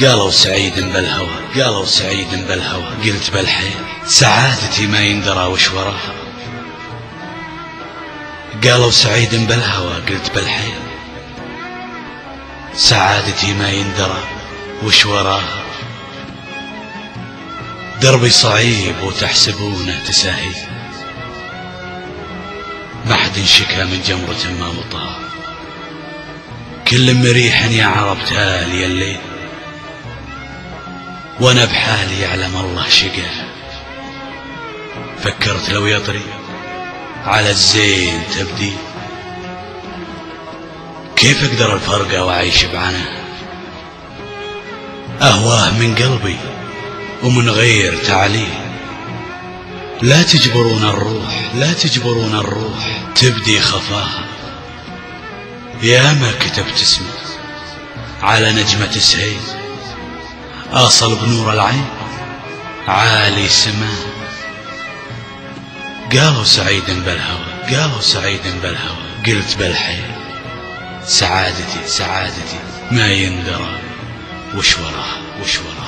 قالوا سعيد بالهوى، قالوا سعيد بالهوى، قلت بالحيل سعادتي ما يندرى وش وراها. قالوا سعيد بالهوى، قلت بالحيل سعادتي ما يندرى وش وراها. دربي صعيب وتحسبونه تساهي، ما حد انشكى من جمرة ما مطاها. كل مريح يا عرب تالي الليل، وانا بحالي يعلم الله شقاه. فكرت لو يطري على الزين تبدي، كيف اقدر الفرقة واعيش بعناه. اهواه من قلبي ومن غير تعليل، لا تجبرون الروح، لا تجبرون الروح تبدي خفاها. يا ما كتبت اسمي على نجمة سهيل، أصل بنور العين عالي سماه. قالوا سعيد بالهوى، قالوا سعيد بالهوى، قلت بالحيل سعادتي سعادتي ما يندرى وش وراها وش وراها.